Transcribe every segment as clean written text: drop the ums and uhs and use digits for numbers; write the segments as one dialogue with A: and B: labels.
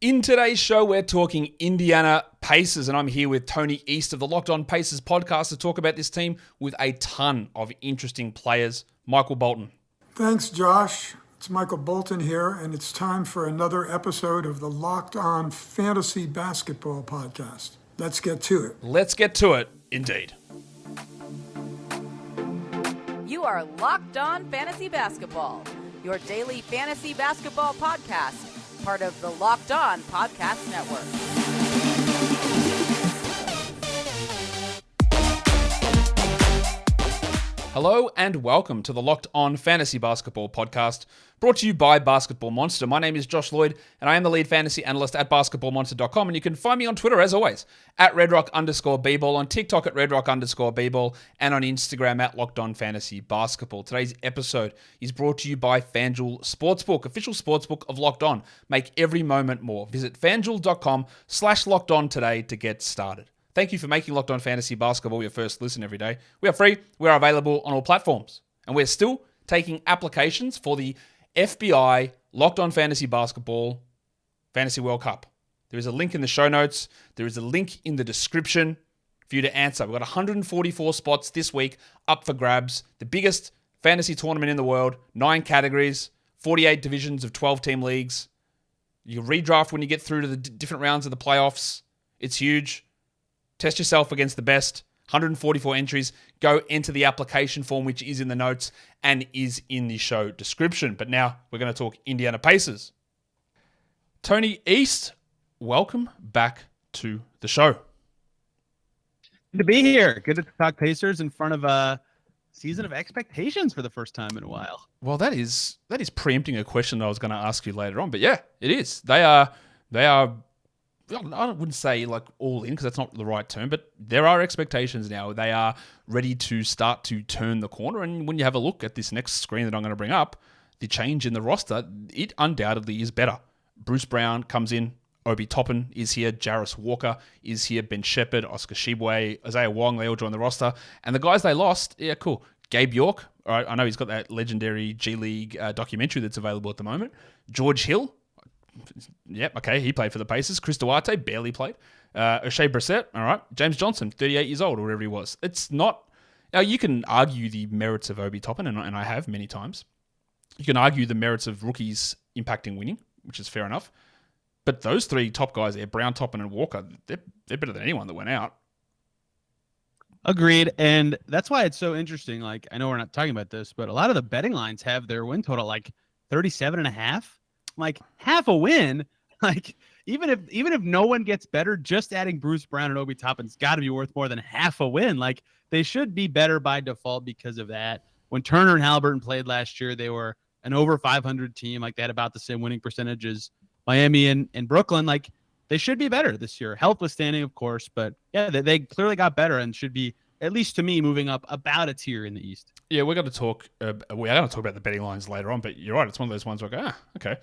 A: In today's show, we're talking Indiana Pacers, and I'm here with Tony East of the Locked On Pacers podcast to talk about this team with a ton of interesting players. Michael Bolton.
B: Thanks, Josh. It's Michael Bolton here, and it's time for another episode of the Locked On Fantasy Basketball podcast. Let's get to it.
A: Let's get to it, indeed.
C: You are Locked On Fantasy Basketball, your daily fantasy basketball podcast, part of the Locked On Podcast Network.
A: Hello and welcome to the Locked On Fantasy Basketball podcast, brought to you by Basketball Monster. My name is Josh Lloyd, and I am the lead fantasy analyst at basketballmonster.com, and you can find me on Twitter, as always, at redrock_bball, on TikTok at redrock_bball, and on Instagram at Locked On Fantasy Basketball. Today's episode is brought to you by FanDuel Sportsbook, official sportsbook of Locked On. Make every moment more. Visit fanduel.com/lockedon today to get started. Thank you for making Locked On Fantasy Basketball your first listen every day. We are free. We are available on all platforms. And we're still taking applications for the FBI Locked On Fantasy Basketball Fantasy World Cup. There is a link in the show notes. There is a link in the description for you to answer. We've got 144 spots this week up for grabs. The biggest fantasy tournament in the world. 9 categories. 48 divisions of 12-team leagues. You redraft when you get through to the different rounds of the playoffs. It's huge. Test yourself against the best. 144 entries. Go enter the application form, which is in the notes and is in the show description. But now we're going to talk Indiana Pacers. Tony East, welcome back to the show.
D: Good to be here. Good to talk Pacers in front of a season of expectations for the first time in a while.
A: Well, that is preempting a question that I was going to ask you later on. But yeah, it is. They are. I wouldn't say like all in because that's not the right term, but there are expectations now. They are ready to start to turn the corner. And when you have a look at this next screen that I'm going to bring up, the change in the roster, it undoubtedly is better. Bruce Brown comes in. Obi Toppin is here. Jarace Walker is here. Ben Shepherd, Oscar Tshiebwe, Isaiah Wong, they all join the roster. And the guys they lost, yeah, cool. Gabe York, all right, I know he's got that legendary G League documentary that's available at the moment. George Hill, yep, okay, he played for the Pacers. Chris Duarte barely played. O'Shea Brissett, all right. James Johnson, 38 years old or whatever he was. It's not... Now, you can argue the merits of Obi Toppin, and I have many times. You can argue the merits of rookies impacting winning, which is fair enough. But those 3 top guys there, Brown, Toppin, and Walker, they're better than anyone that went out.
D: Agreed, and that's why it's so interesting. Like, I know we're not talking about this, but a lot of the betting lines have their win total like 37.5. Like half a win, like even if no one gets better, just adding Bruce Brown and Obi Toppin's got to be worth more than half a win. Like they should be better by default because of that. When Turner and Haliburton played last year, they were an over 500 team. Like they had about the same winning percentage as Miami and Brooklyn. Like they should be better this year. Health withstanding, of course, but yeah, they clearly got better and should be, at least to me, moving up about a tier in the East.
A: Yeah, we're going to talk. We're going to talk about the betting lines later on, but you're right. It's one of those ones where I go, okay,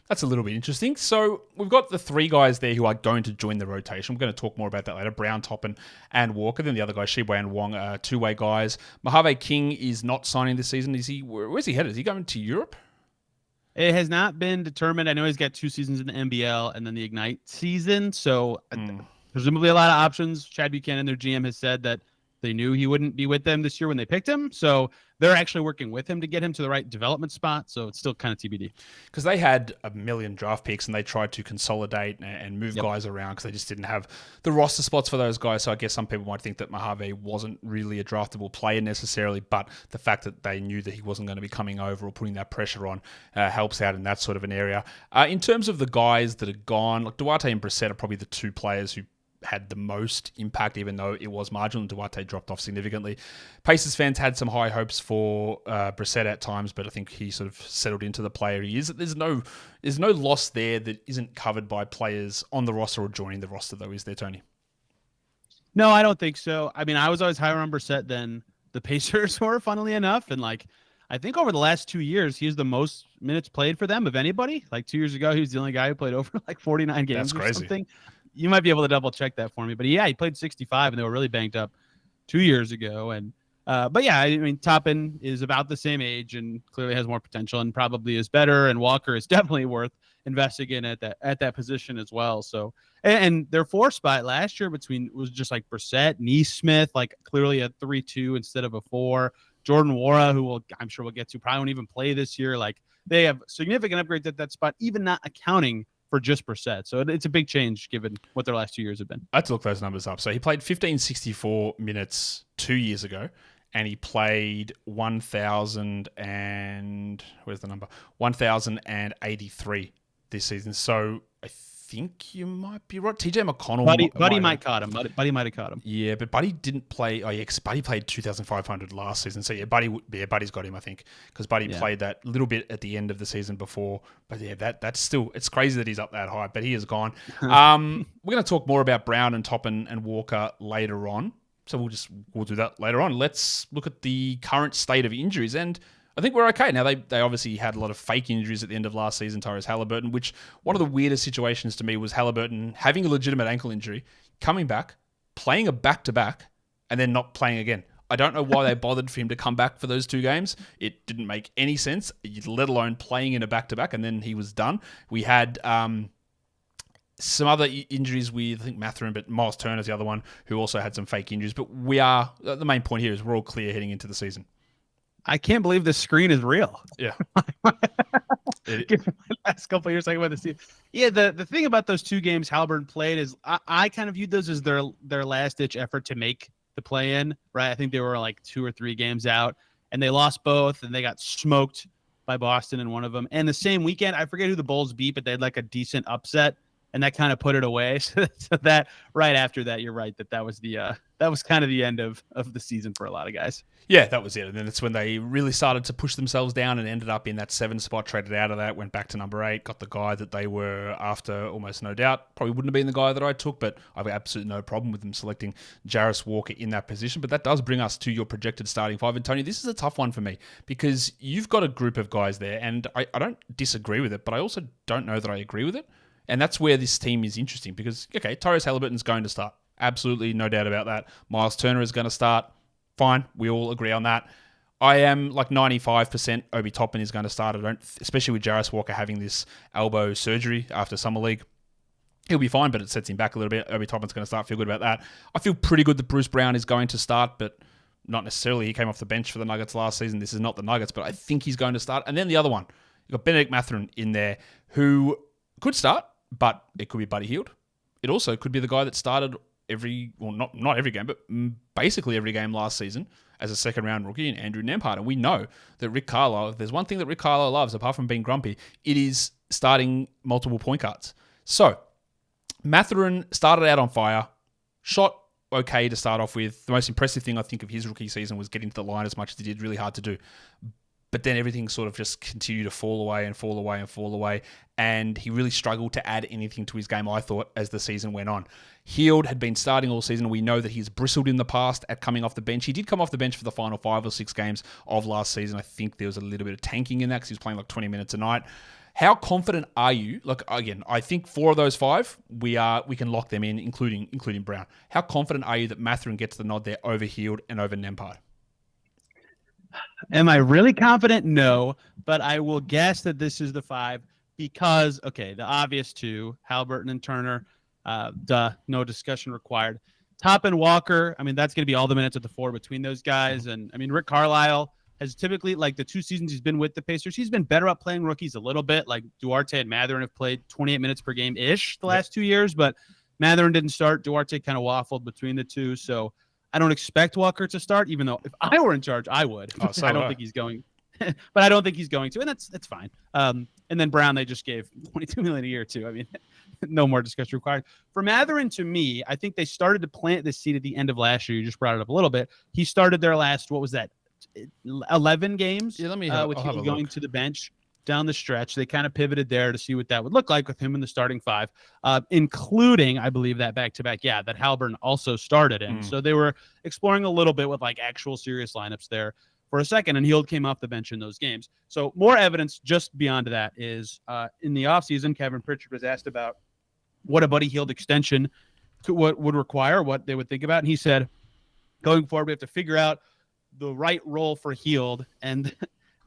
A: that's a little bit interesting. So we've got the 3 guys there who are going to join the rotation. We're going to talk more about that later. Brown, Toppin, and Walker. Then the other guys, Tshiebwe and Wong, are 2-way guys. Mojave King is not signing this season. Is he? Where's he headed? Is he going to Europe?
D: It has not been determined. I know he's got 2 seasons in the NBL and then the Ignite season. So presumably a lot of options. Chad Buchanan, their GM, has said that they knew he wouldn't be with them this year when they picked him. So they're actually working with him to get him to the right development spot. So it's still kind of TBD.
A: Because they had a million draft picks and they tried to consolidate and move guys around because they just didn't have the roster spots for those guys. So I guess some people might think that Mojave wasn't really a draftable player necessarily, but the fact that they knew that he wasn't going to be coming over or putting that pressure on helps out in that sort of an area. In terms of the guys that are gone, like Duarte and Brissett are probably the 2 players who had the most impact, even though it was marginal. Duarte dropped off significantly. Pacers fans had some high hopes for Brissett at times, but I think he sort of settled into the player he is. There's no loss there that isn't covered by players on the roster or joining the roster, though, is there, Tony?
D: No, I don't think so. I mean, I was always higher on Brissett than the Pacers were, funnily enough, and like I think over the last 2 years, he's the most minutes played for them of anybody. Like 2 years ago, he was the only guy who played over like 49 games.
A: That's crazy.
D: Or something. You might be able to double check that for me, but yeah, he played 65 and they were really banged up 2 years ago. And, but yeah, I mean, Toppin is about the same age and clearly has more potential and probably is better. And Walker is definitely worth investing in at that position as well. So, and their 4 spot last year was just like Brissett, Neesmith, like clearly a 3-2 instead of a 4. Jordan Wara, who I'm sure we'll get to, probably won't even play this year. Like they have significant upgrades at that spot, even not accounting for just Brissett. So it's a big change given what their last 2 years have been.
A: I had to look those numbers up. So he played 1564 minutes 2 years ago, and he played 1,083 this season. So I think you might be right. TJ McConnell.
D: Buddy might caught him. Buddy might have caught him.
A: Yeah, but Buddy didn't play. Oh, yeah, Buddy played 2,500 last season. So yeah, Buddy's got him, I think, because Buddy played that little bit at the end of the season before. But yeah, that's still, it's crazy that he's up that high, but he is gone. We're going to talk more about Brown and Toppin and Walker later on. So we'll do that later on. Let's look at the current state of injuries, and I think we're okay. Now, they obviously had a lot of fake injuries at the end of last season, Tyrese Haliburton, which one of the weirdest situations to me was Haliburton having a legitimate ankle injury, coming back, playing a back-to-back, and then not playing again. I don't know why they bothered for him to come back for those 2 games. It didn't make any sense, let alone playing in a back-to-back, and then he was done. We had some other injuries with, I think, Mathurin, but Miles Turner's the other one, who also had some fake injuries. But the main point here is we're all clear heading into the season.
D: I can't believe this screen is real.
A: Yeah.
D: Given my last couple of years talking about this team. Yeah, the thing about those 2 games Haliburton played is I kind of viewed those as their last-ditch effort to make the play-in, right? I think they were like 2 or 3 games out, and they lost both, and they got smoked by Boston in one of them. And the same weekend, I forget who the Bulls beat, but they had like a decent upset, and that kind of put it away. So that right after that, you're right that was kind of the end of the season for a lot of guys.
A: Yeah, that was it. And then it's when they really started to push themselves down and ended up in that 7 spot, traded out of that, went back to number 8, got the guy that they were after, almost no doubt. Probably wouldn't have been the guy that I took, but I've absolutely no problem with them selecting Jarace Walker in that position. But that does bring us to your projected starting 5. And Tony, this is a tough one for me because you've got a group of guys there, and I don't disagree with it, but I also don't know that I agree with it. And that's where this team is interesting because, okay, Tyrese Haliburton's going to start. Absolutely, no doubt about that. Miles Turner is going to start. Fine, we all agree on that. I am like 95% Obi Toppin is going to start. Especially with Jarace Walker having this elbow surgery after Summer League. He'll be fine, but it sets him back a little bit. Obi Toppin's going to start. Feel good about that. I feel pretty good that Bruce Brown is going to start, but not necessarily. He came off the bench for the Nuggets last season. This is not the Nuggets, but I think he's going to start. And then the other one, you've got Bennedict Mathurin in there who could start, but it could be Buddy Hield. It also could be the guy that started not every game, but basically every game last season as a second-round rookie in Andrew Nembhard. And we know that Rick Carlisle, if there's one thing that Rick Carlisle loves, apart from being grumpy, it is starting multiple point guards. So, Mathurin started out on fire, shot okay to start off with. The most impressive thing I think of his rookie season was getting to the line as much as he did, really hard to do. But then everything sort of just continued to fall away and fall away and fall away. And he really struggled to add anything to his game, I thought, as the season went on. Hield had been starting all season. We know that he's bristled in the past at coming off the bench. He did come off the bench for the final 5 or 6 games of last season. I think there was a little bit of tanking in that because he was playing like 20 minutes a night. How confident are you? Look, again, I think 4 of those 5, we can lock them in, including Brown. How confident are you that Mathurin gets the nod there over Hield and over Nembhard?
D: Am I really confident? No, but I will guess that this is the 5 because, okay, the obvious 2, Haliburton and Turner, no discussion required. Toppin, Walker, I mean, that's going to be all the minutes at the 4 between those guys. And, I mean, Rick Carlisle has typically, like the 2 seasons he's been with the Pacers, he's been better at playing rookies a little bit. Like Duarte and Mathurin have played 28 minutes per game-ish the last 2 years, but Mathurin didn't start. Duarte kind of waffled between the 2, so I don't expect Walker to start, even though if I were in charge, I would. I don't think he's going, but I don't think he's going to, and that's fine. And then Brown, they just gave $22 million a year to. I mean, no more discussion required. For Mathurin, to me, I think they started to plant this seed at the end of last year. You just brought it up a little bit. He started their last, 11 games?
A: Yeah,
D: with him going to the bench down the stretch. They kind of pivoted there to see what that would look like with him in the starting 5, including, I believe, that back-to-back, that Haliburton also started in. So they were exploring a little bit with like actual serious lineups there for a second, and Hield came off the bench in those games. So more evidence just beyond that is in the offseason, Kevin Pritchard was asked about what a Buddy Hield extension what would require, what they would think about, and he said, going forward, we have to figure out the right role for Hield, and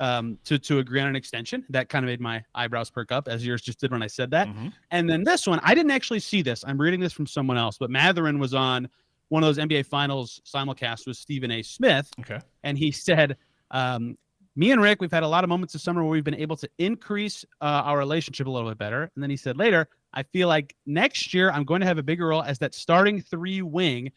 D: to agree on an extension. That kind of made my eyebrows perk up, as yours just did when I said that.
A: Mm-hmm.
D: And then this one, I didn't actually see this. I'm reading this from someone else, but Mathurin was on one of those NBA Finals simulcasts with Stephen A. Smith.
A: Okay.
D: And he said, me and Rick, we've had a lot of moments this summer where we've been able to increase our relationship a little bit better. And then he said later, I feel like next year I'm going to have a bigger role as that starting 3 wing.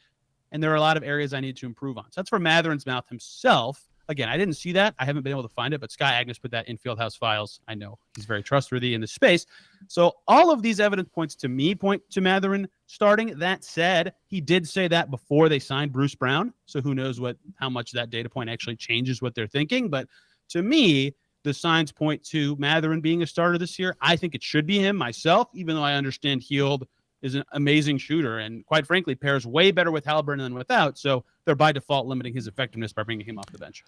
D: And there are a lot of areas I need to improve on. So that's from Mathurin's mouth himself. Again, I didn't see that. I haven't been able to find it, but Scott Agnes put that in Fieldhouse Files. I know he's very trustworthy in the space. So all of these evidence points to Mathurin starting. That said, he did say that before they signed Bruce Brown. So who knows how much that data point actually changes what they're thinking. But to me, the signs point to Mathurin being a starter this year. I think it should be him myself, even though I understand Hield is an amazing shooter and, quite frankly, pairs way better with Haliburton than without. So they're by default limiting his effectiveness by bringing him off the bench.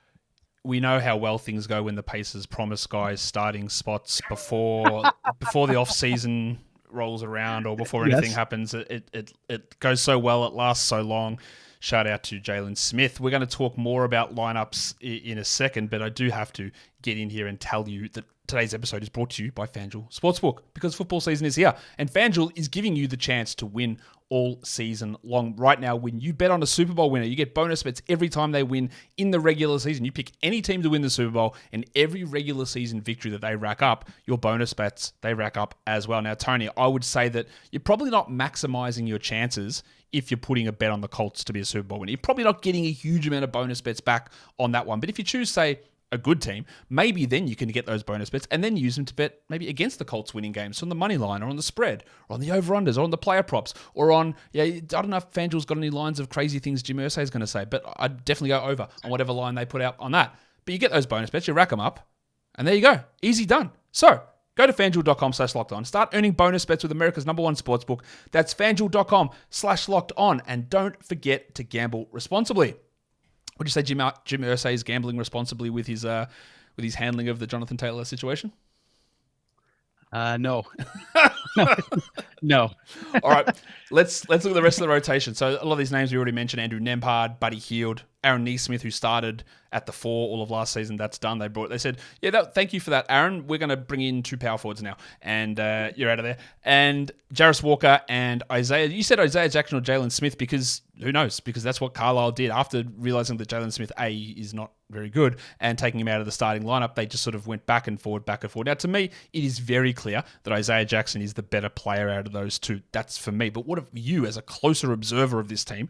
A: We know how well things go when the Pacers promise guys starting spots before the off season rolls around or before anything happens. It goes so well, it lasts so long. Shout out to Jalen Smith. We're going to talk more about lineups in a second, but I do have to get in here and tell you that today's episode is brought to you by FanDuel Sportsbook, because football season is here and FanDuel is giving you the chance to win all season long. Right now, when you bet on a Super Bowl winner, you get bonus bets every time they win in the regular season. You pick any team to win the Super Bowl, and every regular season victory that they rack up, your bonus bets, they rack up as well. Now, Tony, I would say that you're probably not maximizing your chances if you're putting a bet on the Colts to be a Super Bowl winner. You're probably not getting a huge amount of bonus bets back on that one. But if you choose, say, a good team, maybe then you can get those bonus bets and then use them to bet maybe against the Colts winning games, so on the money line or on the spread or on the over-unders or on the player props or on, I don't know if FanDuel's got any lines of crazy things Jim Irsay is going to say, but I'd definitely go over on whatever line they put out on that. But you get those bonus bets, you rack them up, and there you go. Easy done. So go to FanDuel.com/lockedon. Start earning bonus bets with America's #1 sportsbook. That's FanDuel.com/lockedon. And don't forget to gamble responsibly. Would you say Jim Irsay is gambling responsibly with his handling of the Jonathan Taylor situation?
D: No. No.
A: All right, let's look at the rest of the rotation. So a lot of these names we already mentioned: Andrew Nembhard, Buddy Hield, Aaron Neesmith, who started at the 4 all of last season. That's done. They said, thank you for that, Aaron. We're going to bring in 2 power forwards now, and you're out of there. And Jarace Walker and Isaiah. You said Isaiah Jackson or Jalen Smith because who knows? Because that's what Carlisle did after realizing that Jalen Smith is not very good and taking him out of the starting lineup. They just sort of went back and forward. Now, to me, it is very clear that Isaiah Jackson is the better player out of those 2. That's for me. But what if you, as a closer observer of this team,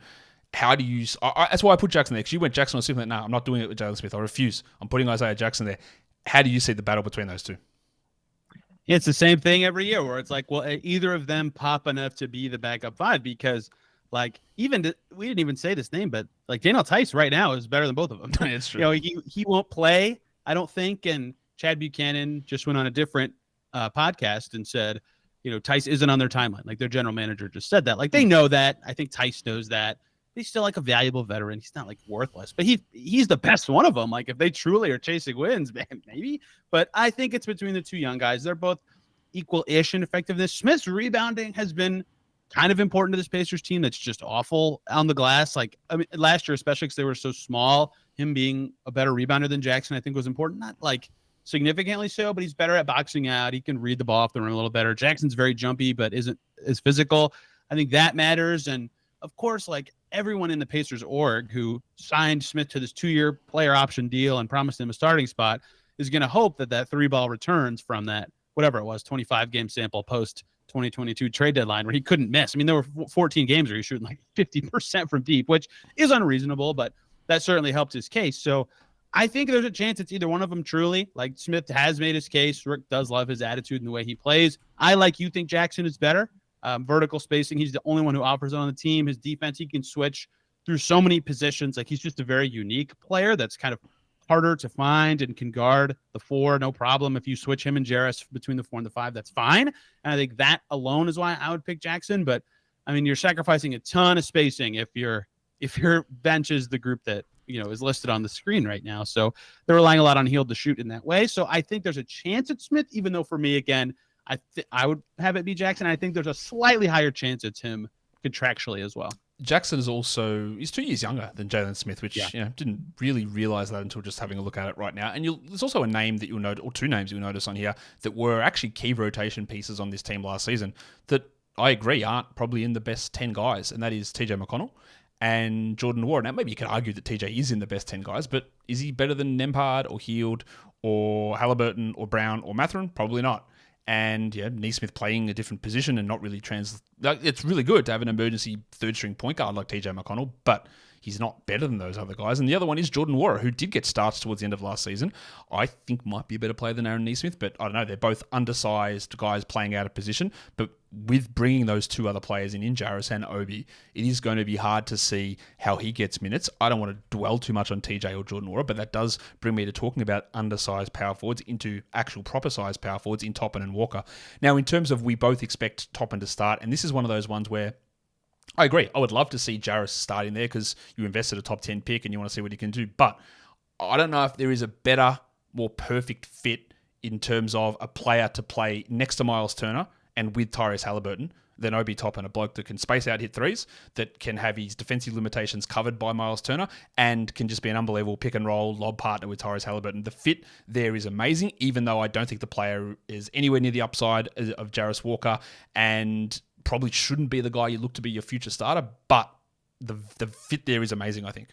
A: how do you... that's why I put Jackson there, because you went Jackson or Smith. No, I'm not doing it with Jalen Smith. I refuse. I'm putting Isaiah Jackson there. How do you see the battle between those 2?
D: It's the same thing every year where it's like, well, either of them pop enough to be the backup 5 because, like, we didn't even say this name, but, like, Daniel Tice right now is better than both of them.
A: It's true.
D: He won't play, I don't think, and Chad Buchanan just went on a different podcast and said, Tice isn't on their timeline. Like, their general manager just said that. Like, they know that. I think Tice knows that. He's still like a valuable veteran. He's not like worthless, but he's the best one of them. Like, if they truly are chasing wins, man, maybe. But I think it's between the 2 young guys. They're both equal-ish in effectiveness. Smith's rebounding has been kind of important to this Pacers team that's just awful on the glass. Like, I mean, last year, especially because they were so small, him being a better rebounder than Jackson, I think was important. Not like significantly so, but he's better at boxing out. He can read the ball off the rim a little better. Jackson's very jumpy, but isn't as physical. I think that matters. And of course, like, everyone in the Pacers org who signed Smith to this 2-year player option deal and promised him a starting spot is going to hope that 3-ball returns from that, whatever it was, 25-game sample post 2022 trade deadline where he couldn't miss. I mean, there were 14 games where he was shooting like 50% from deep, which is unreasonable, but that certainly helped his case. So I think there's a chance it's either one of them truly. Like, Smith has made his case. Rick does love his attitude and the way he plays. I, like you, think Jackson is better. Vertical spacing, he's the only one who offers it on the team. His defense, he can switch through so many positions. Like, he's just a very unique player that's kind of harder to find and can guard the 4, no problem. If you switch him and Jarace between the 4 and the 5, that's fine. And I think that alone is why I would pick Jackson. But I mean, you're sacrificing a ton of spacing if your bench is the group that is listed on the screen right now. So they're relying a lot on Hield to shoot in that way. So I think there's a chance at Smith, even though for me, again, I would have it be Jackson. I think there's a slightly higher chance it's him contractually as well.
A: Jackson is also, he's 2 years younger than Jalen Smith, which didn't really realize that until just having a look at it right now. And there's also a name that you'll note, or two names you'll notice on here that were actually key rotation pieces on this team last season that I agree aren't probably in the best 10 guys, and that is TJ McConnell and Jordan Nwora. Now, maybe you could argue that TJ is in the best 10 guys, but is he better than Nembhard or Heald or Haliburton or Brown or Mathurin? Probably not. And Neesmith playing a different position and not really it's really good to have an emergency third-string point guard like TJ McConnell, but he's not better than those other guys. And the other one is Jordan Nwora, who did get starts towards the end of last season. I think might be a better player than Aaron Neesmith, but I don't know. They're both undersized guys playing out of position. But with bringing those two other players in Jarace and Obi, it is going to be hard to see how he gets minutes. I don't want to dwell too much on TJ or Jordan Nwora, but that does bring me to talking about undersized power forwards into actual proper sized power forwards in Toppin and Walker. Now, in terms of we both expect Toppin to start, and this is one of those ones where I agree. I would love to see Jarace starting there because you invested a top 10 pick and you want to see what he can do. But I don't know if there is a better, more perfect fit in terms of a player to play next to Miles Turner and with Tyrese Haliburton than Obi Toppin, a bloke that can space out, hit threes, that can have his defensive limitations covered by Miles Turner, and can just be an unbelievable pick and roll lob partner with Tyrese Haliburton. The fit there is amazing, even though I don't think the player is anywhere near the upside of Jarace Walker, and probably shouldn't be the guy you look to be your future starter, but the fit there is amazing, I think.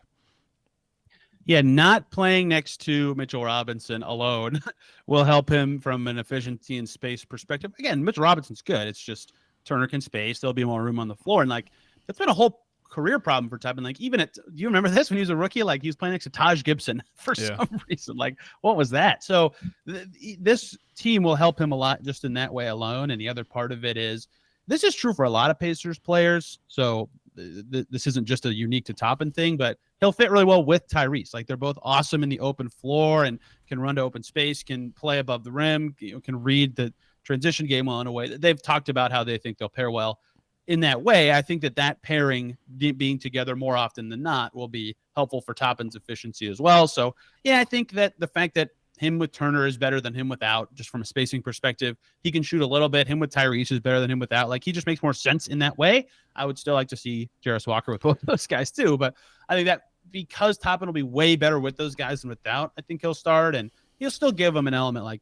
D: Yeah, not playing next to Mitchell Robinson alone will help him from an efficiency and space perspective. Again, Mitchell Robinson's good. It's just Turner can space. There'll be more room on the floor. And that's been a whole career problem for Toppin. Even do you remember this when he was a rookie? He was playing next to Taj Gibson for some reason. What was that? So this team will help him a lot just in that way alone. And the other part of it is, this is true for a lot of Pacers players. So this isn't just a unique to Toppin thing, but he'll fit really well with Tyrese. They're both awesome in the open floor and can run to open space, can play above the rim, can read the transition game well in a way that they've talked about how they think they'll pair well in that way. I think that pairing being together more often than not will be helpful for Toppin's efficiency as well. So I think that the fact that him with Turner is better than him without, just from a spacing perspective. He can shoot a little bit. Him with Tyrese is better than him without. He just makes more sense in that way. I would still like to see Jarace Walker with both of those guys too, but I think that because Toppin will be way better with those guys than without, I think he'll start, and he'll still give them an element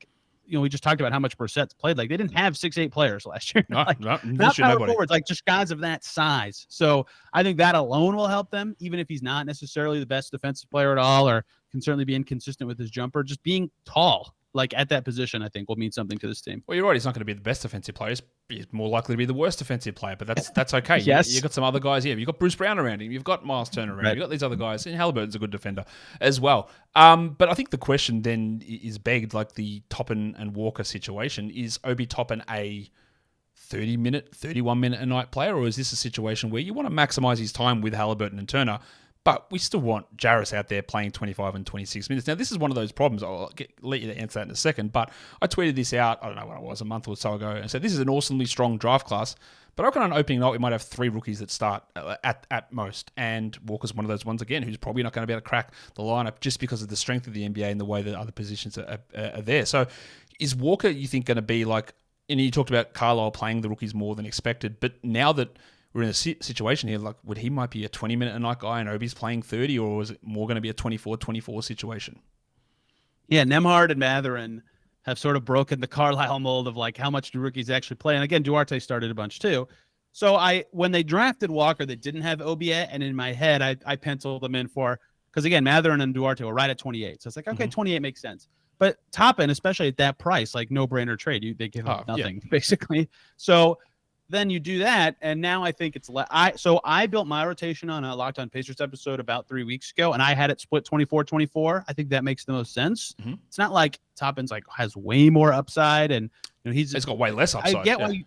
D: we just talked about how much Brissett's played. They didn't have 6'8" players last year. Not power forwards, just guys of that size. So I think that alone will help them, even if he's not necessarily the best defensive player at all, or can certainly be inconsistent with his jumper. Just being tall, at that position, I think will mean something to this team.
A: Well, you're right. He's not going to be the best defensive player. He's more likely to be the worst defensive player, but that's okay.
D: Yes.
A: You've got some other guys here. You've got Bruce Brown around him. You've got Miles Turner around him. You've got these other guys. And Haliburton's a good defender as well. But I think the question then is begged, the Toppin and Walker situation. Is Obi Toppin a 30-minute, 31-minute a night player, or is this a situation where you want to maximize his time with Haliburton and Turner, but we still want Jarace out there playing 25 and 26 minutes. Now, this is one of those problems. I'll let you answer that in a second, but I tweeted this out, I don't know when it was, a month or so ago, and said this is an awesomely strong draft class, but I reckon on opening night we might have 3 rookies that start at most, and Walker's one of those ones, again, who's probably not going to be able to crack the lineup just because of the strength of the NBA and the way that other positions are there. So is Walker, you think, going to be and you talked about Carlisle playing the rookies more than expected, but now that we're in a situation here, would he might be a 20-minute a night guy and Obi's playing 30, or is it more going to be a 24-24 situation?
D: Yeah, Nembhard and Mathurin have sort of broken the Carlisle mold of how much do rookies actually play. And again, Duarte started a bunch too. So when they drafted Walker, they didn't have Obi yet, and in my head, I penciled them in because again, Mathurin and Duarte were right at 28. So it's okay, 28 makes sense. But Toppin, especially at that price, no-brainer trade. They give up nothing, basically. So then you do that, and now I think it's so I built my rotation on a Locked On Pacers episode about 3 weeks ago, and I had it split 24-24. I think that makes the most sense. Mm-hmm. It's not like Toppin's has way more upside, and he's
A: got way less upside.
D: I get why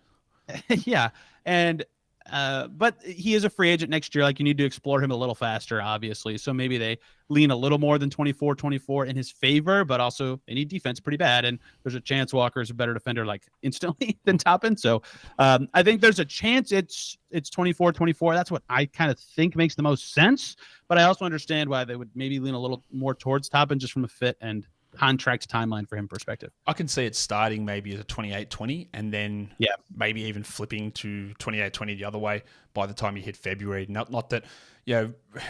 D: yeah, and but he is a free agent next year. You need to explore him a little faster, obviously. So maybe they lean a little more than 24-24 in his favor, but also they need defense pretty bad. And there's a chance Walker is a better defender instantly than Toppin. So I think there's a chance it's 24-24. That's what I kind of think makes the most sense. But I also understand why they would maybe lean a little more towards Toppin just from a fit and contract timeline for him perspective.
A: I can see it starting maybe as a 28-20 and then maybe even flipping to 28-20 the other way by the time you hit February. Not that,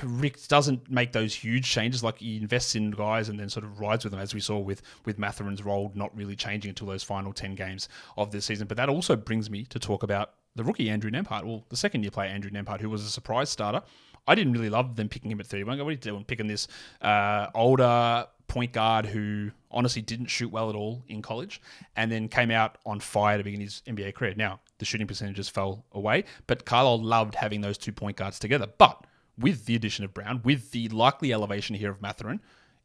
A: Rick doesn't make those huge changes. Like, he invests in guys and then sort of rides with them, as we saw with Mathurin's role not really changing until those final 10 games of the season. But that also brings me to talk about the rookie Andrew Nembhard. Well, the second-year player Andrew Nembhard, who was a surprise starter. I didn't really love them picking him at 31. What are you doing picking this older point guard who honestly didn't shoot well at all in college and then came out on fire to begin his NBA career? Now, the shooting percentages fell away, but Carlisle loved having those 2 point guards together. But with the addition of Brown, with the likely elevation here of Mathurin,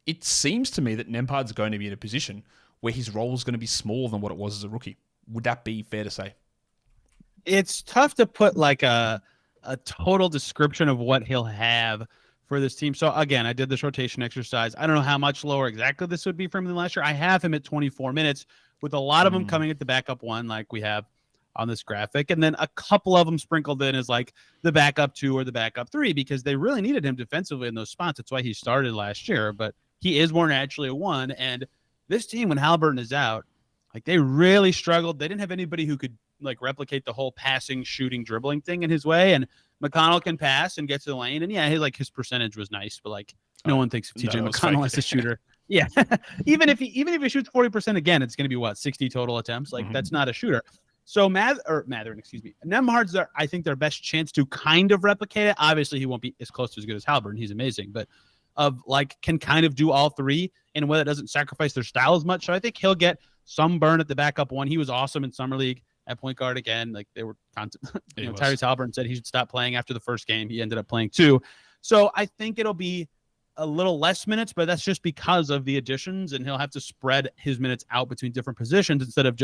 A: it seems to me that Nembhard's going to be in a position where his role is going to be smaller than what it was as a rookie. Would that be fair to say?
D: It's tough to put like a total description of what he'll have for this team. So again, I did this rotation exercise. I don't know how much lower exactly this would be from him than last year. I have him at 24 minutes with a lot of them coming at the backup one, like we have on this graphic. And then a couple of them sprinkled in as like the backup 2 or the backup 3, because they really needed him defensively in those spots. That's why he started last year, but he is more naturally a 1. And this team, when Haliburton is out, like, they really struggled. They didn't have anybody who could like replicate the whole passing, shooting, dribbling thing in his way. And McConnell can pass and get to the lane. And his percentage was nice, but like no one thinks of TJ McConnell as a shooter. Yeah. even if he shoots 40% again, it's going to be 60 total attempts. Like that's not a shooter. So Mathurin, Nembhard's I think their best chance to kind of replicate it. Obviously he won't be as close to as good as Haliburton. He's amazing, but can kind of do all 3 in a way that doesn't sacrifice their style as much. So I think he'll get some burn at the backup 1. He was awesome in summer league at point guard again. Like, they were Tyrese Haliburton said he should stop playing after the first game. He ended up playing 2. So I think it'll be a little less minutes, but that's just because of the additions, and he'll have to spread his minutes out between different positions instead of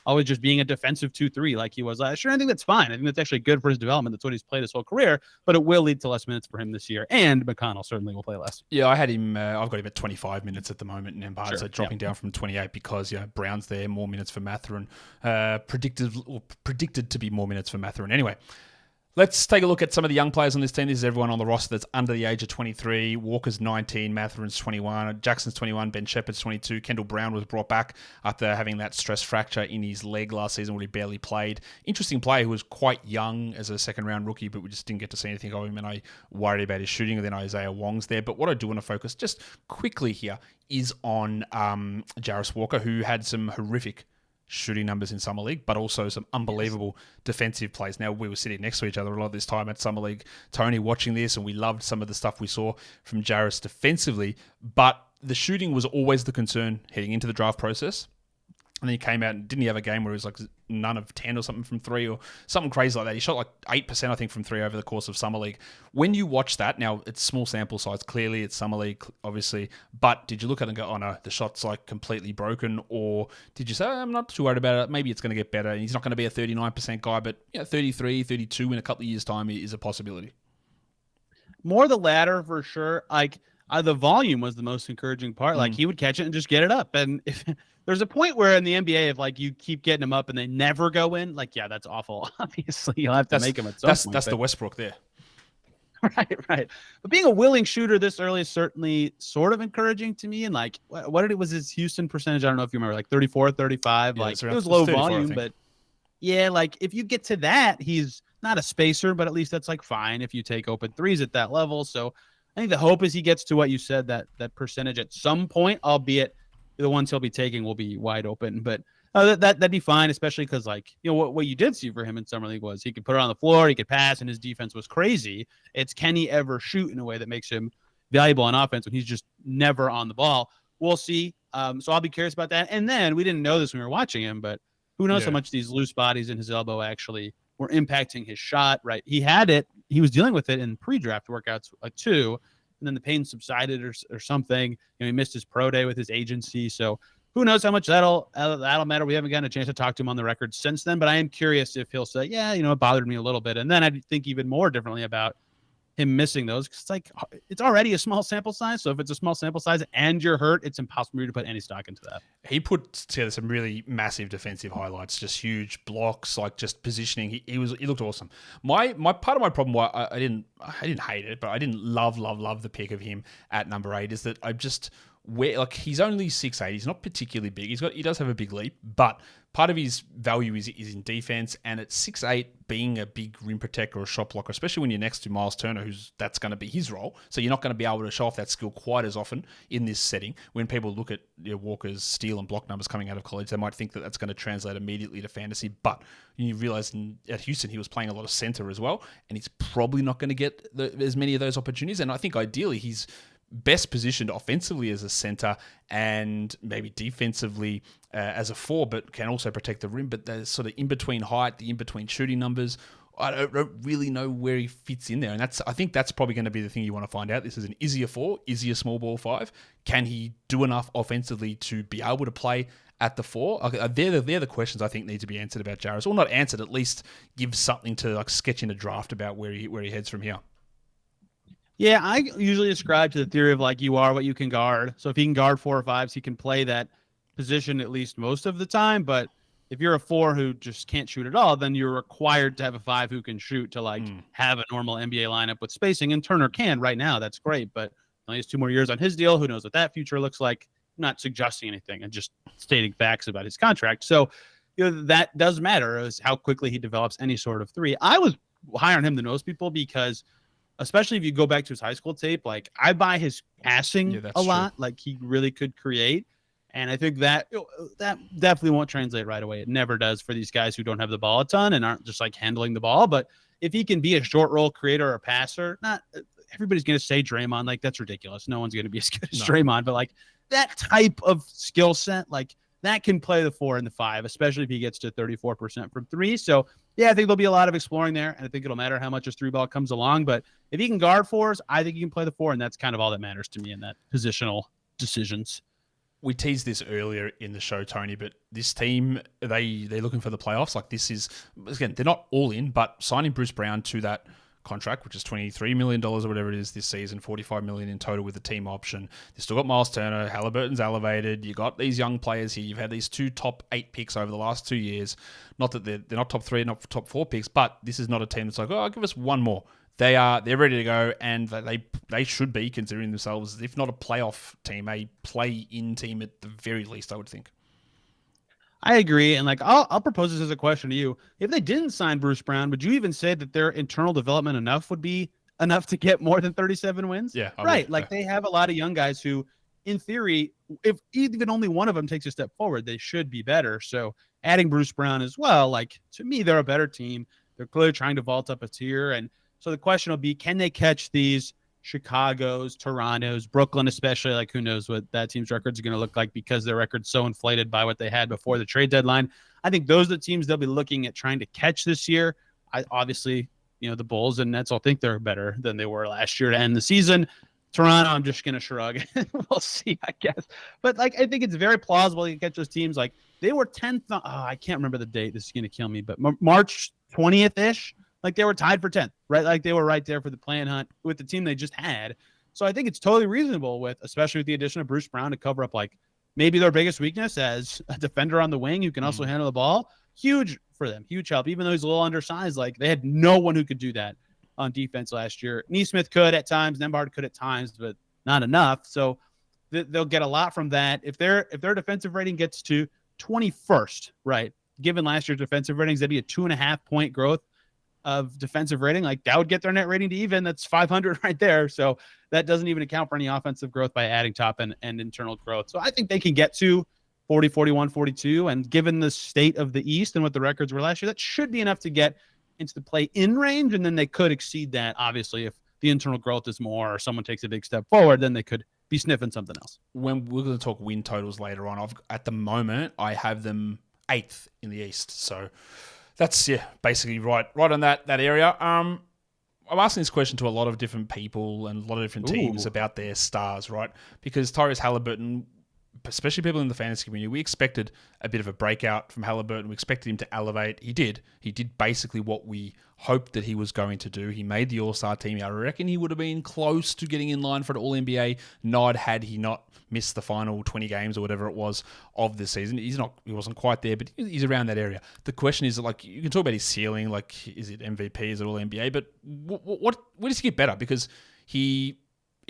D: always just being a defensive 2-3 like he was last year. I think that's fine. I think that's actually good for his development. That's what he's played his whole career, but it will lead to less minutes for him this year. And McConnell certainly will play less.
A: Yeah, I had him. I've got him at 25 minutes at the moment, and Nembhard, so dropping down from 28 because Brown's there, more minutes for Mathurin. Predicted to be more minutes for Mathurin. Anyway, let's take a look at some of the young players on this team. This is everyone on the roster that's under the age of 23. Walker's 19, Mathurin's 21, Jackson's 21, Ben Shepherd's 22. Kendall Brown was brought back after having that stress fracture in his leg last season where he barely played. Interesting player who was quite young as a second-round rookie, but we just didn't get to see anything of him, and I worried about his shooting. And then Isaiah Wong's there. But what I do want to focus just quickly here is on Jarace Walker, who had some horrific shooting numbers in Summer League, but also some unbelievable defensive plays. Now, we were sitting next to each other a lot of this time at Summer League, Tony, watching this, and we loved some of the stuff we saw from Jarace defensively, but the shooting was always the concern heading into the draft process. And then he came out and didn't he have a game where it was like none of 10 or something from 3 or something crazy like that. He shot like 8%, I think, from 3 over the course of Summer League. When you watch that, now it's small sample size, clearly it's Summer League, obviously, but did you look at it and go, oh no, the shot's like completely broken? Or did you say, I'm not too worried about it, maybe it's going to get better, and he's not going to be a 39% guy, but 33, 32 in a couple of years' time is a possibility?
D: More the latter for sure. Like, the volume was the most encouraging part. Like, he would catch it and just get it up. And if there's a point where in the NBA, if like you keep getting them up and they never go in, like, yeah, that's awful. Obviously, you'll have to make them at some point.
A: That's the Westbrook there.
D: Right. But being a willing shooter this early is certainly sort of encouraging to me. And like, was his Houston percentage? I don't know if you remember, like 34, 35.
A: Yeah,
D: like, it was low volume, but yeah, like if you get to that, he's not a spacer, but at least that's like fine if you take open threes at that level. So I think the hope is he gets to what you said, that percentage at some point, albeit the ones he'll be taking will be wide open. But that'd be fine, especially because, like, what you did see for him in Summer League was he could put it on the floor, he could pass, and his defense was crazy. It's can he ever shoot in a way that makes him valuable on offense when he's just never on the ball? We'll see. So I'll be curious about that. And then we didn't know this when we were watching him, but who knows how much these loose bodies in his elbow actually were impacting his shot, right? He had it. He was dealing with it in pre-draft workouts too, and then the pain subsided or something. He missed his pro day with his agency, so who knows how much that'll matter. We haven't gotten a chance to talk to him on the record since then, but I am curious if he'll say, yeah, it bothered me a little bit, and then I'd think even more differently about him missing those, because it's already a small sample size. So if it's a small sample size and you're hurt, it's impossible for you to put any stock into that. He
A: put together some really massive defensive highlights, just huge blocks, like just positioning. He looked awesome. My part of my problem why I didn't hate it, but I didn't love the pick of him at number 8 is that I just where like he's only 6'8", he's not particularly big. He does have a big leap, but part of his value is in defense, and at 6'8", being a big rim protector or a shot blocker, especially when you're next to Miles Turner, that's going to be his role. So you're not going to be able to show off that skill quite as often in this setting. When people look at Walker's steal and block numbers coming out of college, they might think that that's going to translate immediately to fantasy, but you realize at Houston he was playing a lot of center as well, and he's probably not going to get as many of those opportunities. And I think ideally he's best positioned offensively as a center and maybe defensively as a 4, but can also protect the rim. But the sort of in-between height, the in-between shooting numbers, I don't really know where he fits in there. And I think that's probably going to be the thing you want to find out. This is an easier 4, easier small ball 5. Can he do enough offensively to be able to play at the 4? They're the questions I think need to be answered about Jarace. Or not answered, at least give something to like sketch in a draft about where he heads from here.
D: Yeah, I usually ascribe to the theory of like you are what you can guard. So if he can guard 4 or 5s, he can play that position at least most of the time. But if you're a 4 who just can't shoot at all, then you're required to have a 5 who can shoot to like have a normal NBA lineup with spacing. And Turner can right now. That's great. But only has 2 more years on his deal. Who knows what that future looks like? I'm not suggesting anything and just stating facts about his contract. So that does matter, is how quickly he develops any sort of 3. I was higher on him than most people because especially if you go back to his high school tape, like I buy his passing a lot. True. Like he really could create. And I think that definitely won't translate right away. It never does for these guys who don't have the ball a ton and aren't just like handling the ball. But if he can be a short roll creator or passer, not everybody's going to say Draymond, like that's ridiculous. No one's going to be as good as Draymond, but like that type of skill set, like that can play the 4 and the 5, especially if he gets to 34% from 3. So yeah, I think there'll be a lot of exploring there, and I think it'll matter how much his 3 ball comes along. But if he can guard 4s, I think he can play the 4, and that's kind of all that matters to me in that positional decisions.
A: We teased this earlier in the show, Tony, but this team, they're looking for the playoffs. Like this is, again, they're not all in, but signing Bruce Brown to that contract, which is $23 million or whatever it is this season, $45 million in total with the team option. They've still got Miles Turner, Haliburton's elevated. You got these young players here. You've had these 2 top 8 picks over the last 2 years. Not that they're not top 3, not top 4 picks, but this is not a team that's like, oh, give us one more. They're ready to go, and they should be considering themselves, if not a playoff team, a play-in team at the very least, I would think.
D: I agree, and like I'll propose this as a question to you. If they didn't sign Bruce Brown, would you even say that their internal development would be enough to get more than 37 wins?
A: Yeah,
D: right. Like they have a lot of young guys who, in theory, if even only one of them takes a step forward, they should be better. So adding Bruce Brown as well, like to me, they're a better team. They're clearly trying to vault up a tier, and so the question will be, can they catch these Chicago's, Toronto's, Brooklyn especially? Like who knows what that team's records are going to look like because their record's so inflated by what they had before the trade deadline. I think those are the teams they'll be looking at trying to catch this year. Obviously, the Bulls and Nets all think they're better than they were last year to end the season. Toronto, I'm just going to shrug. We'll see, I guess. But like, I think it's very plausible you can catch those teams. Like they were 10th. I can't remember the date. This is going to kill me, but March 20th-ish. Like they were tied for 10th, right? Like they were right there for the play-in hunt with the team they just had. So I think it's totally reasonable especially with the addition of Bruce Brown to cover up like maybe their biggest weakness as a defender on the wing who can also handle the ball. Huge for them, huge help. Even though he's a little undersized, like they had no one who could do that on defense last year. Neesmith could at times, Nembhard could at times, but not enough. So they'll get a lot from that. If their defensive rating gets to 21st, right? Given last year's defensive ratings, that'd be a 2.5 point growth of defensive rating. Like that would get their net rating to even. That's 500 right there. So that doesn't even account for any offensive growth by adding Toppin and internal growth. So I think they can get to 40, 41, 42. And given the state of the East and what the records were last year, that should be enough to get into the play-in range. And then they could exceed that, obviously, if the internal growth is more or someone takes a big step forward, then they could be sniffing something else.
A: When we're going to talk win totals later on, at the moment, I have them 8th in the East. So that's basically right on that area. I'm asking this question to a lot of different people and a lot of different teams about their stars, right? Because Tyrese Haliburton, especially people in the fantasy community, we expected a bit of a breakout from Haliburton. We expected him to elevate. He did. He did basically what we hoped that he was going to do. He made the All-Star team. I reckon he would have been close to getting in line for an All-NBA nod had he not missed the final 20 games or whatever it was of the season. He wasn't quite there, but he's around that area. The question is, like, you can talk about his ceiling, like, is it MVP, is it All-NBA, but where does he get better? Because he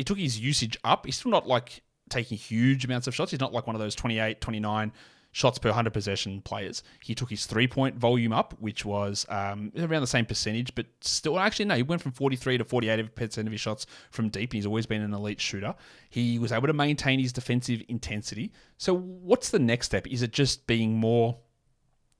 A: took his usage up. He's still not like taking huge amounts of shots. He's not like one of those 28, 29 shots per 100 possession players. He took his 3-point volume up, which was around the same percentage, but still, actually, no, he went from 43 to 48% of his shots from deep. He's always been an elite shooter. He was able to maintain his defensive intensity. So what's the next step? Is it just being more,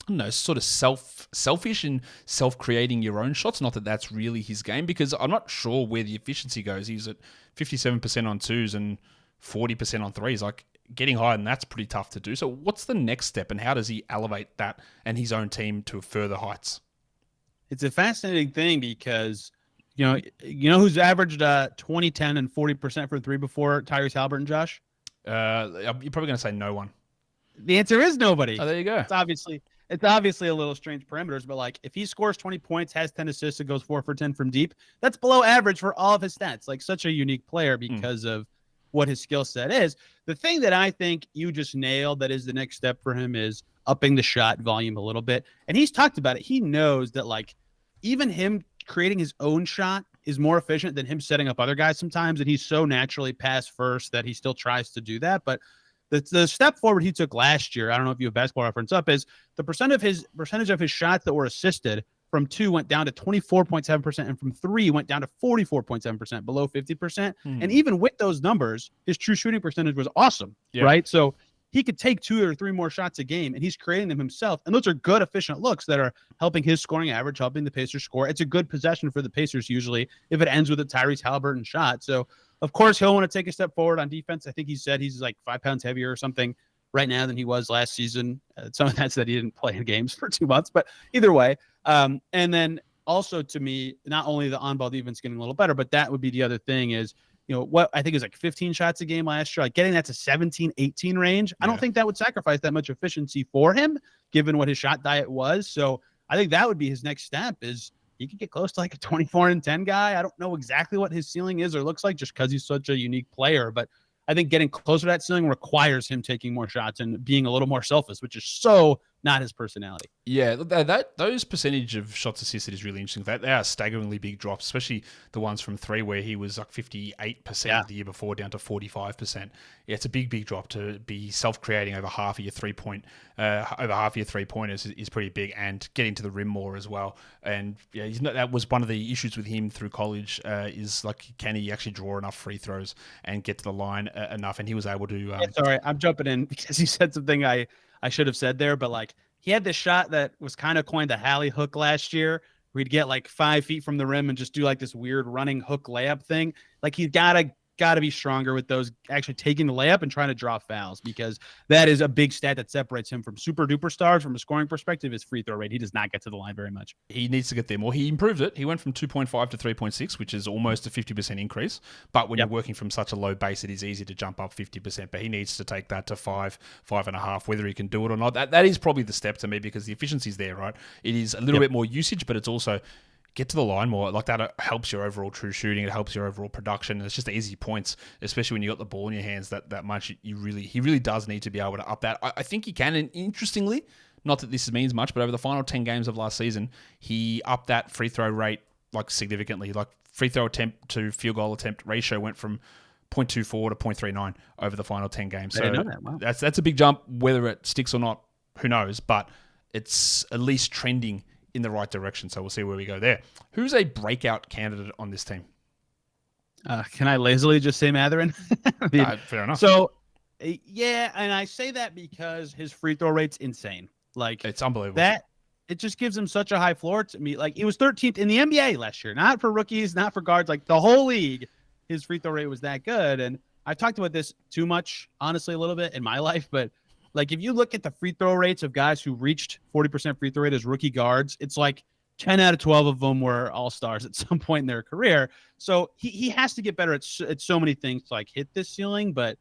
A: I don't know, sort of selfish and self-creating your own shots? Not that that's really his game, because I'm not sure where the efficiency goes. He's at 57% on twos and 40% on threes. Like, getting higher than that's pretty tough to do. So what's the next step, and how does he elevate that and his own team to further heights?
D: It's a fascinating thing because, you know who's averaged 20, 10, and 40% for three before Tyrese Haliburton, Josh?
A: You're probably going to say no one.
D: The answer is nobody.
A: Oh, there you go.
D: It's obviously a little strange parameters, but like if he scores 20 points, has 10 assists, and goes 4 for 10 from deep, that's below average for all of his stats. Like, such a unique player because of what his skill set is. The thing that I think you just nailed that is the next step for him is upping the shot volume a little bit. And he's talked about it. He knows that, like, even him creating his own shot is more efficient than him setting up other guys sometimes. And he's so naturally pass first that he still tries to do that. But the step forward he took last year, I don't know if you have Basketball Reference up, is the percentage of his shots that were assisted from 2 went down to 24.7%, and from 3 went down to 44.7%, below 50%. And even with those numbers, his true shooting percentage was awesome, right? So he could take 2 or 3 more shots a game, and he's creating them himself. And those are good, efficient looks that are helping his scoring average, helping the Pacers score. It's a good possession for the Pacers usually if it ends with a Tyrese Haliburton shot. So, of course, he'll want to take a step forward on defense. I think he said he's like 5 pounds heavier or something right now than he was last season. Some of that's that he didn't play in games for 2 months, but either way. And then also, to me, not only the on-ball defense getting a little better, but that would be the other thing is, what I think is like 15 shots a game last year, like getting that to 17, 18 range. I don't think that would sacrifice that much efficiency for him, given what his shot diet was. So I think that would be his next step is he could get close to like a 24 and 10 guy. I don't know exactly what his ceiling is or looks like just because he's such a unique player, but I think getting closer to that ceiling requires him taking more shots and being a little more selfish, which is so not his personality.
A: Yeah, those percentage of shots assisted is really interesting. They are staggeringly big drops, especially the ones from 3 where he was like 58% the year before down to 45%. Yeah, it's a big drop to be self-creating over half of your 3-pointers is pretty big, and getting to the rim more as well. And yeah, that was one of the issues with him through college is like, can he actually draw enough free throws and get to the line enough? And he was able to.
D: Sorry, I'm jumping in because you said something I should have said there, but like he had this shot that was kind of coined the Hallie hook last year, where he'd get like 5 feet from the rim and just do like this weird running hook layup thing. Like he's gotta be stronger with those, actually taking the layup and trying to draw fouls, because that is a big stat that separates him from super duper stars from a scoring perspective. His free throw rate. He does not get to the line very much.
A: He needs to get there more. He improved it. He went from 2.5 to 3.6, which is almost a 50% increase. But when you're working from such a low base, it is easy to jump up 50%. But he needs to take that to 5.5, whether he can do it or not. That is probably the step to me, because the efficiency's there, right? It is a little bit more usage, but it's also get to the line more. Like, that helps your overall true shooting. It helps your overall production. And it's just easy points, especially when you got the ball in your hands that much. He really does need to be able to up that. I think he can. And interestingly, not that this means much, but over the final 10 games of last season, he upped that free throw rate like significantly. Like, free throw attempt to field goal attempt ratio went from 0.24 to 0.39 over the final 10 games. So
D: I didn't know that. Wow.
A: That's a big jump. Whether it sticks or not, who knows? But it's at least trending in the right direction. So we'll see where we go there. Who's a breakout candidate on this team?
D: Can I lazily just say Mathurin?
A: Fair enough.
D: So, yeah, and I say that because his free throw rate's insane. Like,
A: it's unbelievable.
D: That it just gives him such a high floor to me. Like, he was 13th in the NBA last year, not for rookies, not for guards, like the whole league. His free throw rate was that good. And I've talked about this too much, honestly, a little bit in my life, but like, if you look at the free throw rates of guys who reached 40% free throw rate as rookie guards, it's like 10 out of 12 of them were all-stars at some point in their career. So he has to get better at so many things to like hit this ceiling. But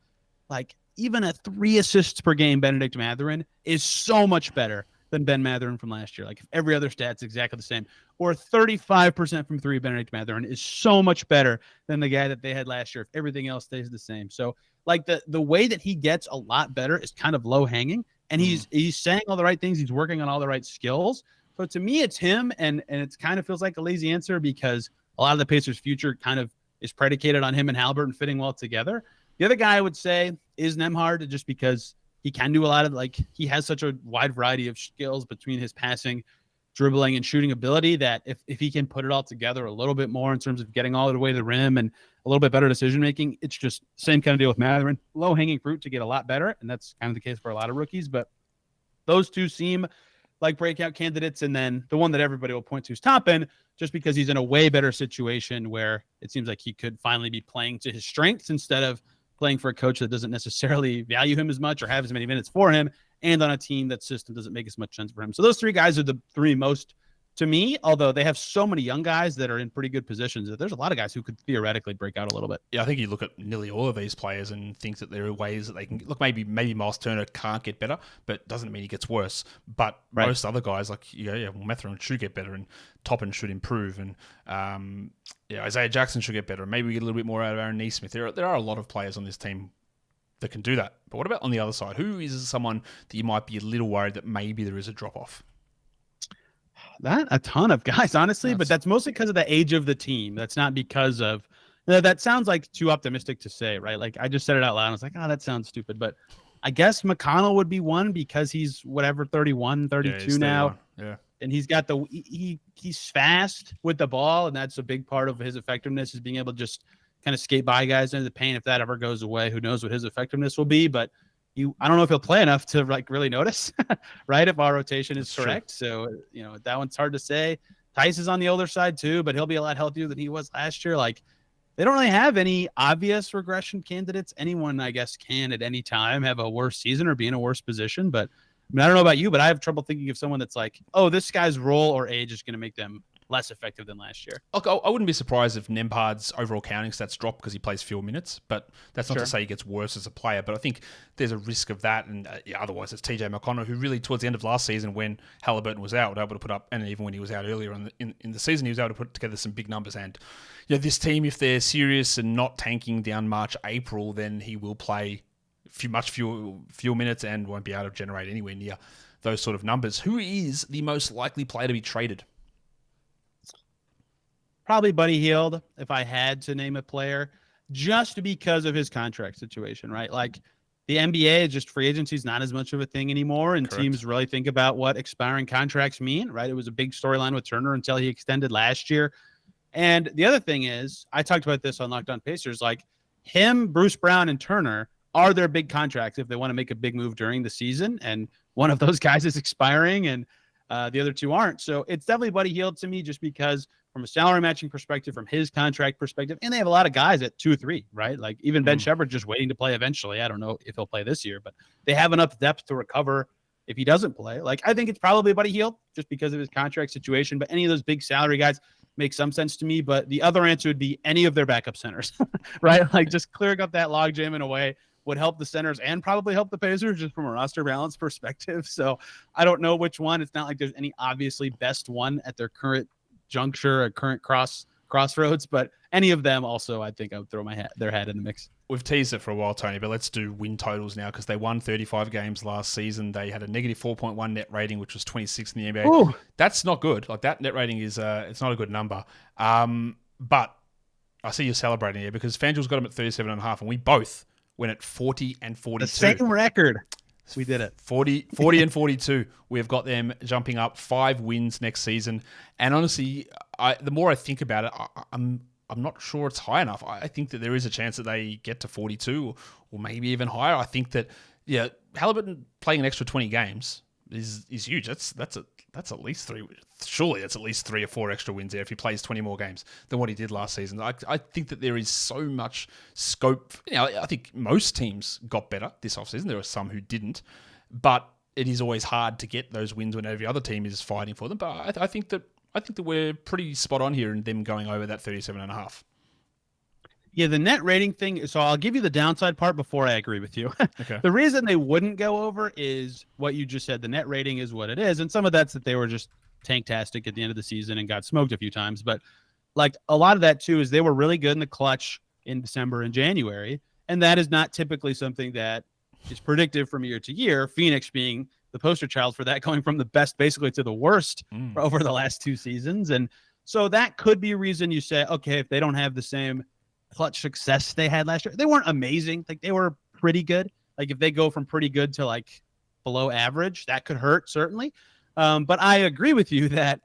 D: like, even a 3 assists per game Bennedict Mathurin is so much better than Ben Mathurin from last year. Like, if every other stat's exactly the same, or 35% from 3 Bennedict Mathurin is so much better than the guy that they had last year if everything else stays the same. So like, the way that he gets a lot better is kind of low hanging, and he's saying all the right things. He's working on all the right skills. So to me, it's him. And it kind of feels like a lazy answer because a lot of the Pacers' future kind of is predicated on him and Haliburton fitting well together. The other guy I would say is Nembhard, just because he can do a lot of, like, he has such a wide variety of skills between his passing, dribbling, and shooting ability that if he can put it all together a little bit more in terms of getting all the way to the rim and a little bit better decision making, it's just same kind of deal with Mathurin. Low hanging fruit to get a lot better, and that's kind of the case for a lot of rookies. But those two seem like breakout candidates. And then the one that everybody will point to is Toppin, just because he's in a way better situation where it seems like he could finally be playing to his strengths instead of playing for a coach that doesn't necessarily value him as much or have as many minutes for him, and on a team that system doesn't make as much sense for him. So those three guys are the three most, to me, although they have so many young guys that are in pretty good positions, that there's a lot of guys who could theoretically break out a little bit.
A: Yeah, I think you look at nearly all of these players and think that there are ways that they can look. Maybe Miles Turner can't get better, but doesn't mean he gets worse. But most other guys, like Mathurin should get better, and Toppin should improve, and Isaiah Jackson should get better. Maybe we get a little bit more out of Aaron Nesmith. There are a lot of players on this team that can do that. But what about on the other side? Who is someone that you might be a little worried that maybe there is a drop off?
D: That a ton of guys, honestly, but that's mostly because of the age of the team. That's not because of that. Sounds like too optimistic to say, right? Like, I just said it out loud. I was like, that sounds stupid. But I guess McConnell would be one, because he's 31, 32 now.
A: Yeah.
D: And he's got he's fast with the ball, and that's a big part of his effectiveness, is being able to just kind of skate by guys into the paint. If that ever goes away, who knows what his effectiveness will be, but I don't know if he'll play enough to really notice, right? If our rotation is correct. True. So, that one's hard to say. Tice is on the older side too, but he'll be a lot healthier than he was last year. Like, they don't really have any obvious regression candidates. Anyone, I guess, can at any time have a worse season or be in a worse position. But I don't know about you, but I have trouble thinking of someone that's like, this guy's role or age is going to make them less effective than last year.
A: Look, I wouldn't be surprised if Nembhard's overall counting stats drop because he plays fewer minutes, but that's not to say he gets worse as a player. But I think there's a risk of that, and otherwise it's TJ McConnell, who really towards the end of last season, when Haliburton was out, able to put up, and even when he was out earlier in the season, he was able to put together some big numbers. And this team, if they're serious and not tanking down March, April, then he will play much fewer minutes and won't be able to generate anywhere near those sort of numbers. Who is the most likely player to be traded?
D: Probably Buddy Hield, if I had to name a player, just because of his contract situation, right? Like, the NBA, just free agency is not as much of a thing anymore, and
A: Correct.
D: Teams really think about what expiring contracts mean, right? It was a big storyline with Turner until he extended last year. And the other thing is, I talked about this on Locked On Pacers, like, him, Bruce Brown, and Turner are their big contracts if they want to make a big move during the season, and one of those guys is expiring, and the other two aren't. So it's definitely Buddy Hield to me, just because from a salary matching perspective, from his contract perspective, and they have a lot of guys at 2-3, right? Like, even Ben Shepherd just waiting to play eventually. I don't know if he'll play this year, but they have enough depth to recover if he doesn't play. Like, I think it's probably Buddy Hield just because of his contract situation, but any of those big salary guys make some sense to me. But the other answer would be any of their backup centers, right? Like, just clearing up that logjam in a way would help the centers and probably help the Pacers just from a roster balance perspective. So I don't know which one. It's not like there's any obviously best one at their current juncture, a current crossroads, but any of them also, I think I would throw their hat in the mix.
A: We've teased it for a while, Tony, but let's do win totals now, because they won 35 games last season. They had a negative 4.1 net rating, which was 26th in the NBA.
D: Ooh.
A: That's not good. Like, that net rating is it's not a good number. But I see you celebrating here, because FanDuel's got them at 37.5, and we both went at 40 and 42.
D: The same record. We did it.
A: 40 and 42. We've got them jumping up 5 wins next season. And honestly, the more I think about it, I'm not sure it's high enough. I think that there is a chance that they get to 42 or maybe even higher. I think that, Haliburton playing an extra 20 games is huge. That's at least 3. Surely that's at least 3 or 4 extra wins there if he plays 20 more games than what he did last season. I think that there is so much scope. I think most teams got better this offseason. There are some who didn't, but it is always hard to get those wins when every other team is fighting for them. But I think that we're pretty spot on here in them going over that 37.5.
D: Yeah, the net rating thing. So I'll give you the downside part before I agree with you.
A: Okay.
D: The reason they wouldn't go over is what you just said. The net rating is what it is. And some of that's that they were just tanktastic at the end of the season and got smoked a few times. But like, a lot of that too is they were really good in the clutch in December and January. And that is not typically something that is predictive from year to year. Phoenix being the poster child for that, going from the best basically to the worst over the last 2 seasons. And so that could be a reason you say, okay, if they don't have the same clutch success they had last year. They weren't amazing. Like they were pretty good. Like if they go from pretty good to like below average, that could hurt certainly. But I agree with you that,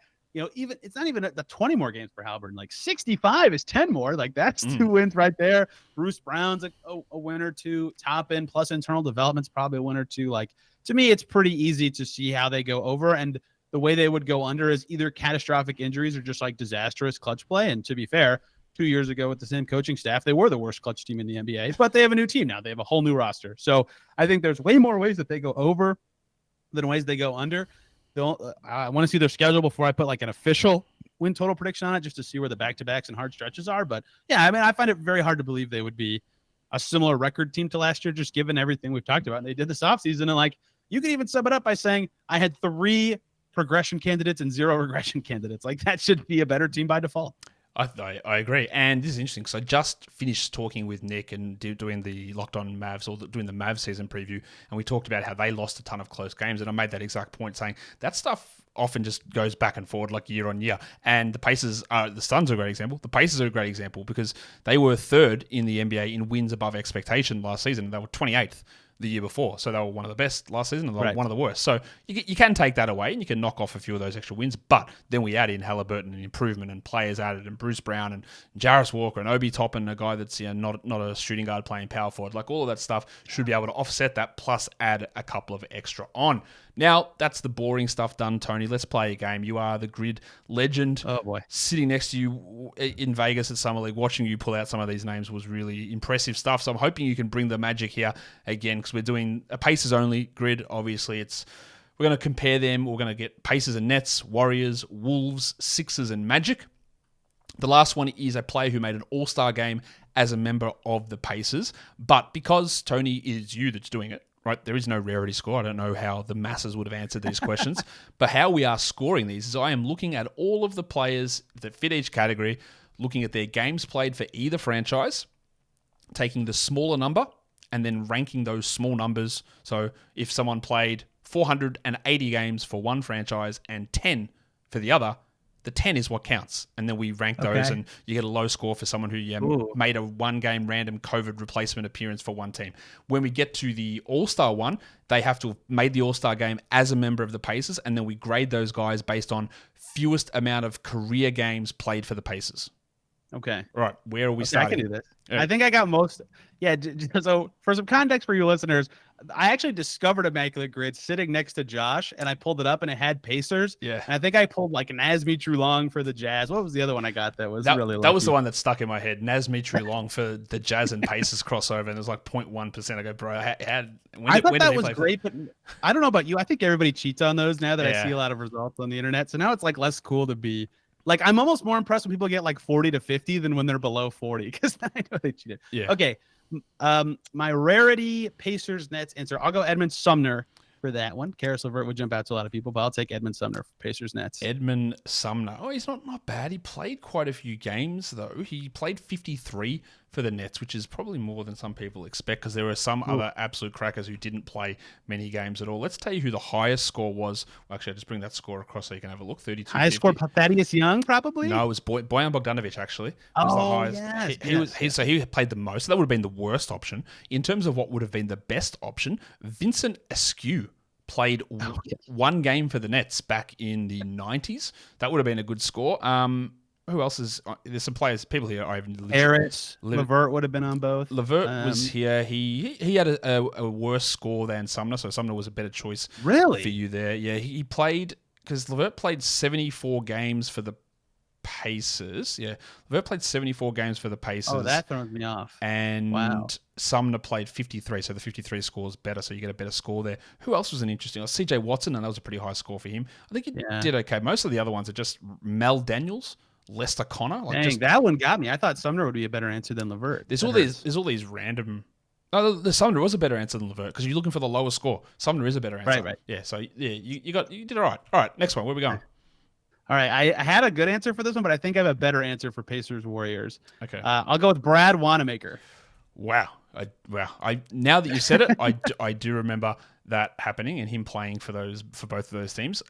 D: even it's not even the 20 more games for Haliburton. Like 65 is 10 more. Like that's 2 wins right there. Bruce Brown's a win or two. Toppin plus internal development's probably a win or two. Like to me, it's pretty easy to see how they go over. And the way they would go under is either catastrophic injuries or just like disastrous clutch play. And to be fair, 2 years ago with the same coaching staff, they were the worst clutch team in the NBA, but they have a new team now. They have a whole new roster. So I think there's way more ways that they go over than ways they go under. I want to see their schedule before I put like an official win total prediction on it, just to see where the back-to-backs and hard stretches are. But yeah, I mean, I find it very hard to believe they would be a similar record team to last year, just given everything we've talked about. And they did this offseason, and like you could even sum it up by saying I had 3 progression candidates and 0 regression candidates. Like that should be a better team by default.
A: I agree. And this is interesting because I just finished talking with Nick and doing the Locked On Mavs, or doing the Mavs season preview, and we talked about how they lost a ton of close games, and I made that exact point saying that stuff often just goes back and forward like year on year. And the Pacers the Suns are a great example. The Pacers are a great example because they were 3rd in the NBA in wins above expectation last season. They were 28th the year before. So they were one of the best last season and one of the worst. So you can take that away and you can knock off a few of those extra wins. But then we add in Haliburton and improvement and players added and Bruce Brown and Jarace Walker and Obi Toppin, a guy that's not a shooting guard playing power forward. Like all of that stuff should be able to offset that plus add a couple of extra on. Now, that's the boring stuff done, Tony. Let's play a game. You are the grid legend.
D: Oh, boy.
A: Sitting next to you in Vegas at Summer League, watching you pull out some of these names was really impressive stuff. So I'm hoping you can bring the magic here again, because we're doing a Pacers-only grid. Obviously, we're going to compare them. We're going to get Pacers and Nets, Warriors, Wolves, Sixers, and Magic. The last one is a player who made an all-star game as a member of the Pacers. But because, Tony, is you that's doing it, right, there is no rarity score. I don't know how the masses would have answered these questions. But how we are scoring these is I am looking at all of the players that fit each category, looking at their games played for either franchise, taking the smaller number, and then ranking those small numbers. So if someone played 480 games for one franchise and 10 for the other, the 10 is what counts. And then we rank those, and you get a low score for someone who made a one-game random COVID replacement appearance for one team. When we get to the All-Star one, they have to have made the All-Star game as a member of the Pacers, and then we grade those guys based on fewest amount of career games played for the Pacers.
D: Okay.
A: All right. Where are we starting?
D: I can do this. Yeah. I think I got most. Yeah. So for some context for you listeners, I actually discovered Immaculate Grid sitting next to Josh, and I pulled it up, and it had Pacers.
A: Yeah.
D: And I think I pulled like Nazmi Trulong for the Jazz. What was the other one I got that was really lucky?
A: That was the one that stuck in my head. Nazmi Trulong for the Jazz and Pacers crossover, and it was like 0.1%. I go, bro,
D: I thought that was great, but I don't know about you. I think everybody cheats on those now that I see a lot of results on the internet. So now it's like less cool to be. Like, I'm almost more impressed when people get like 40 to 50 than when they're below 40, because I know they cheated.
A: Yeah.
D: Okay. My rarity Pacers Nets answer. I'll go Edmund Sumner for that one. Karis LeVert would jump out to a lot of people, but I'll take Edmund Sumner for Pacers Nets.
A: Edmund Sumner. Oh, he's not bad. He played quite a few games, though. He played 53 for the Nets, which is probably more than some people expect, because there were some other absolute crackers who didn't play many games at all. Let's tell you who the highest score was. Well, actually, I'll just bring that score across so you can have a look. 32.
D: Highest score, Thaddeus Young, probably?
A: No, it was Bojan Bogdanovic, actually. Was the highest.
D: Yes,
A: He played the most. So that would have been the worst option. In terms of what would have been the best option, Vincent Askew played one game for the Nets back in the 90s. That would have been a good score. Who else is... There's some players, people here I even...
D: Harris, LeVert would have been on both.
A: LeVert was here. He had a worse score than Sumner, so Sumner was a better choice for you there. Yeah, he played... Because LeVert played 74 games for the Pacers. Yeah, LeVert played 74 games for the Pacers.
D: Oh, that throws me off.
A: And Sumner played 53, so the 53 score is better, so you get a better score there. Who else was an interesting? CJ Watson, and that was a pretty high score for him. I think he did okay. Most of the other ones are just Mel Daniels, Lester Connor.
D: Dang, that one got me. I thought Sumner would be a better answer than LeVert.
A: There's all these random... No, the Sumner was a better answer than LeVert, because you're looking for the lower score. Sumner is a better answer. Right. Yeah, so you did all right. All right, next one. Where are we going?
D: All right, I had a good answer for this one, but I think I have a better answer for Pacers Warriors.
A: Okay.
D: I'll go with Brad Wanamaker.
A: Wow. Now that you said it, I do remember that happening and him playing for both of those teams.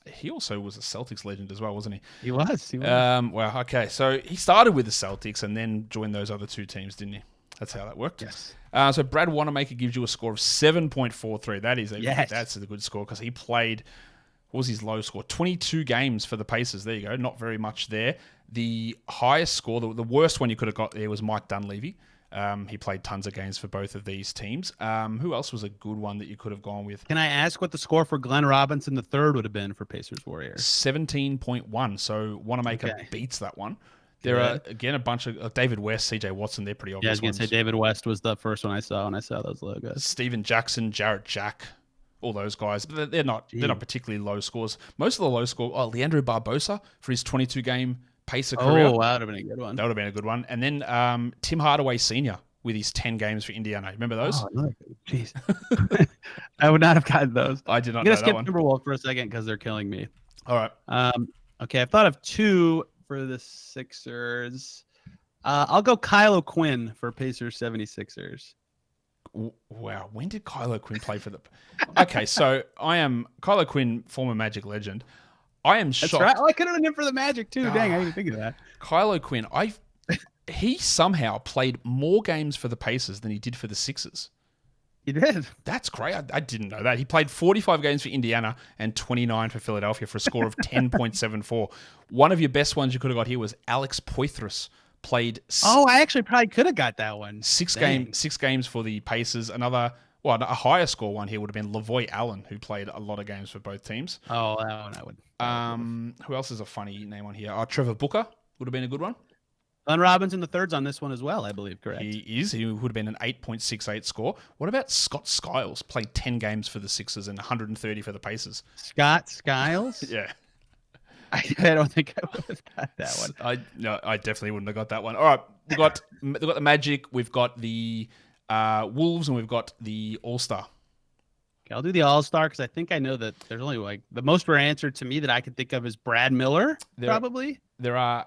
A: He also was a Celtics legend as well, wasn't he?
D: He was.
A: Okay. So he started with the Celtics and then joined those other two teams, didn't he? That's how that worked.
D: Yes.
A: So Brad Wanamaker gives you a score of 7.43. That's a good score because he played. What was his low score? 22 games for the Pacers. There you go. Not very much there. The highest score, the worst one you could have got there was Mike Dunleavy. He played tons of games for both of these teams. Who else was a good one that you could have gone with?
D: Can I ask what the score for Glenn Robinson III would have been for Pacers Warriors?
A: 17.1. So Wanamaker beats that one. There are, again, a bunch of David West, CJ Watson. They're pretty obvious.
D: Yeah, I was going to say David West was the first one I saw when I saw those logos.
A: Steven Jackson, Jarrett Jack. All those guys, but they're not particularly low scores. Most of the low score, Leandro Barbosa for his 22-game Pacer career.
D: Oh, that would have been a good one.
A: That would have been a good one. And then Tim Hardaway Sr. with his 10 games for Indiana. Remember those?
D: Oh, jeez. I would not have gotten those.
A: I did not know that one.
D: I'm going to skip Timberwolves for a second because they're killing me.
A: All right.
D: Okay, I've thought of two for the Sixers. I'll go Kyle O'Quinn for Pacers 76ers.
A: Wow, when did Kyle O'Quinn play for the... Okay, so I am Kyle O'Quinn, former Magic legend. I am shocked.
D: That's right. Oh, I could have done him for the Magic too. Dang, I didn't think of that.
A: Kyle O'Quinn, he somehow played more games for the Pacers than he did for the Sixers.
D: He did.
A: That's great. I didn't know that. He played 45 games for Indiana and 29 for Philadelphia for a score of 10.74. One of your best ones you could have got here was Alex Poitras. Played.
D: I actually probably could have got that one.
A: Six games for the Pacers. A higher score one here would have been Lavoy Allen, who played a lot of games for both teams.
D: Oh, that one I would.
A: Who else is a funny name on here? Trevor Booker would have been a good one.
D: Glenn Robinson III's on this one as well, I believe. Correct.
A: He is. He would have been an 8.68 score. What about Scott Skiles? Played 10 games for the Sixers and 130 for the Pacers.
D: Scott Skiles?
A: Yeah.
D: I don't think I would have got that one.
A: I definitely wouldn't have got that one. All right, we've got the Magic, we've got the Wolves, and we've got the All-Star.
D: Okay, I'll do the All-Star because I think I know that there's only the most rare answer to me that I could think of is Brad Miller, probably.
A: There are,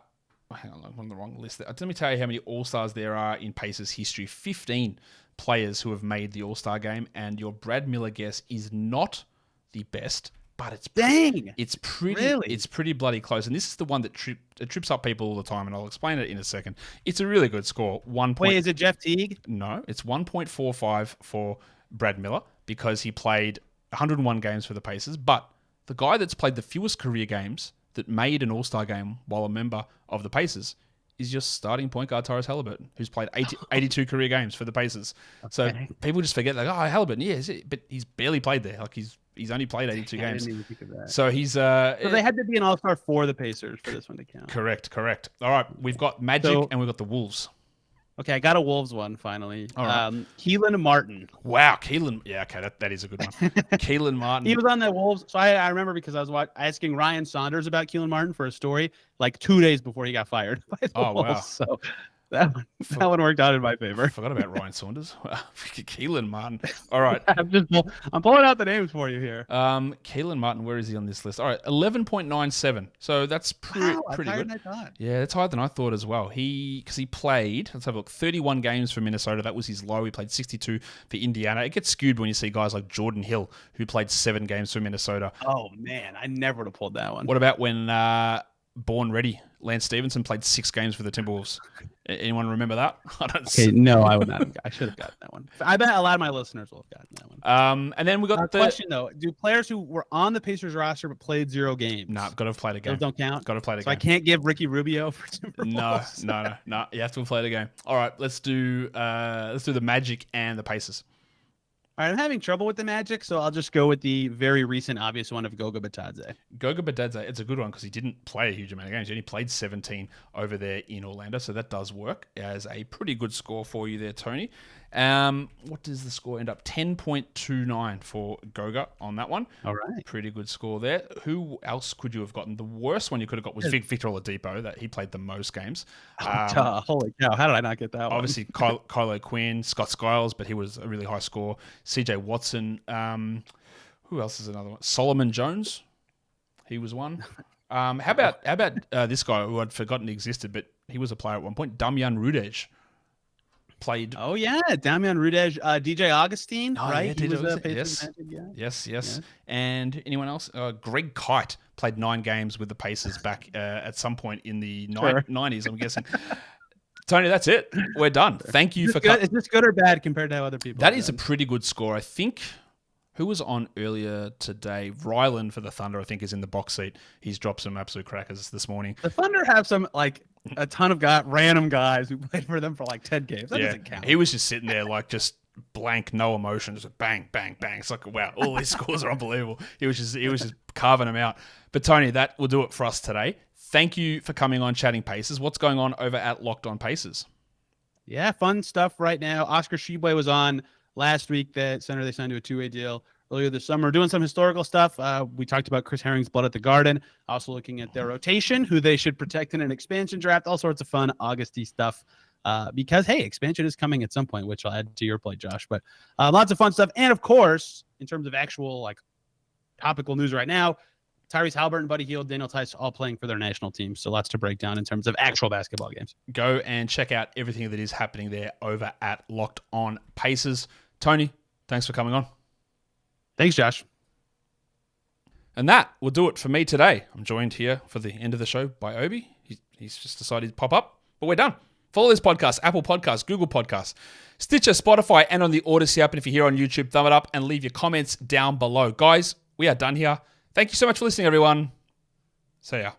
A: hang on, I'm on the wrong list. Let me tell you how many All-Stars there are in Pacers history. 15 players who have made the All-Star game, and your Brad Miller guess is not the best. But it's pretty bloody close, and this is the one that trips up people all the time, and I'll explain it in a second. It's a really good score.
D: Wait, is it Jeff Teague?
A: No, it's 1.45 for Brad Miller because he played 101 games for the Pacers. But the guy that's played the fewest career games that made an All-Star game while a member of the Pacers is your starting point guard Tyrese Haliburton, who's played 82 career games for the Pacers. Okay. So people just forget, Haliburton, but he's barely played there. He's only played 82 games.
D: I didn't even think of that.
A: So he's...
D: So they had to be an All-Star for the Pacers for this one to count.
A: Correct. All right, we've got Magic and we've got the Wolves.
D: Okay, I got a Wolves one finally.
A: All right.
D: Keelan Martin.
A: Wow, Keelan. Yeah, okay, that is a good one. Keelan Martin.
D: He was on the Wolves. So I remember because I was asking Ryan Saunders about Keelan Martin for a story 2 days before he got fired by the Wolves. Wow. So that one worked out in my favor.
A: I forgot about Ryan Saunders. Keelan Martin. All right.
D: I'm pulling out the names for you here.
A: Keelan Martin, where is he on this list? All right, 11.97. So that's pretty good.
D: Than I thought.
A: Yeah, that's higher than I thought as well. Because he played, let's have a look, 31 games for Minnesota. That was his low. He played 62 for Indiana. It gets skewed when you see guys like Jordan Hill, who played 7 games for Minnesota.
D: Oh, man, I never would have pulled that one.
A: What about when Born Ready, Lance Stevenson played 6 games for the Timberwolves? Anyone remember that?
D: No, I would not have. I should have gotten that one. I bet a lot of my listeners will have gotten that one.
A: And then we got the
D: question though: do players who were on the Pacers roster but played 0 games?
A: No, got to have played a game.
D: Those don't count.
A: Got to play a game.
D: So I can't give Ricky Rubio for Timberwolves.
A: No. You have to have played a game. All right, let's do the Magic and the Pacers.
D: All right, I'm having trouble with the Magic, so I'll just go with the very recent, obvious one of Goga Bitadze.
A: Goga Bitadze, it's a good one because he didn't play a huge amount of games. He only played 17 over there in Orlando, so that does work as a pretty good score for you there, Tony. What does the score end up? 10.29 for Goga on that one.
D: All right.
A: Pretty good score there. Who else could you have gotten? The worst one you could have got was Victor Oladipo, that he played the most games.
D: Holy cow, how did I not get that one?
A: Obviously, Kyle O'Quinn, Scott Skiles, but he was a really high score. CJ Watson. Who else is another one? Solomon Jones. He was one. How about this guy who I'd forgotten existed, but he was a player at one point, Damjan Rudej. played.
D: Oh yeah, Damian Rudej, DJ Augustine,
A: Oh,
D: right?
A: yeah,
D: He
A: DJ
D: was
A: Augustine,
D: Pacers
A: yes.
D: Magic,
A: Yes.
D: Yeah.
A: And anyone else? Greg Kite played 9 games with the Pacers back at some point in the 90s, I'm guessing. Tony, that's it. We're done. Thank you for
D: coming. Is this good or bad compared to how other people?
A: That is a pretty good score. I think, who was on earlier today? Ryland for the Thunder, I think, is in the box seat. He's dropped some absolute crackers this morning.
D: The Thunder have some, like, a ton of random guys who played for them for like 10 games. That doesn't count.
A: He was just sitting there like just blank, no emotion, just bang, bang, bang. It's like, wow, all these scores are unbelievable. He was just carving them out. But Tony, that will do it for us today. Thank you for coming on Chatting Pacers. What's going on over at Locked On Pacers?
D: Yeah, fun stuff right now. Oscar Tshiebwe was on last week. That center they signed to a 2-way deal earlier this summer, doing some historical stuff. We talked about Chris Herring's blood at the Garden, also looking at their rotation, who they should protect in an expansion draft, all sorts of fun Augusty stuff. Because, hey, expansion is coming at some point, which I'll add to your plate, Josh. But lots of fun stuff. And, of course, in terms of actual like topical news right now, Tyrese Haliburton, Buddy Hield, Daniel Tice all playing for their national teams. So lots to break down in terms of actual basketball games.
A: Go and check out everything that is happening there over at Locked On Pacers. Tony, thanks for coming on.
D: Thanks, Josh.
A: And that will do it for me today. I'm joined here for the end of the show by Obi. He's just decided to pop up, but we're done. Follow this podcast, Apple Podcasts, Google Podcasts, Stitcher, Spotify, and on the Odyssey app. And if you're here on YouTube, thumb it up and leave your comments down below. Guys, we are done here. Thank you so much for listening, everyone. See ya.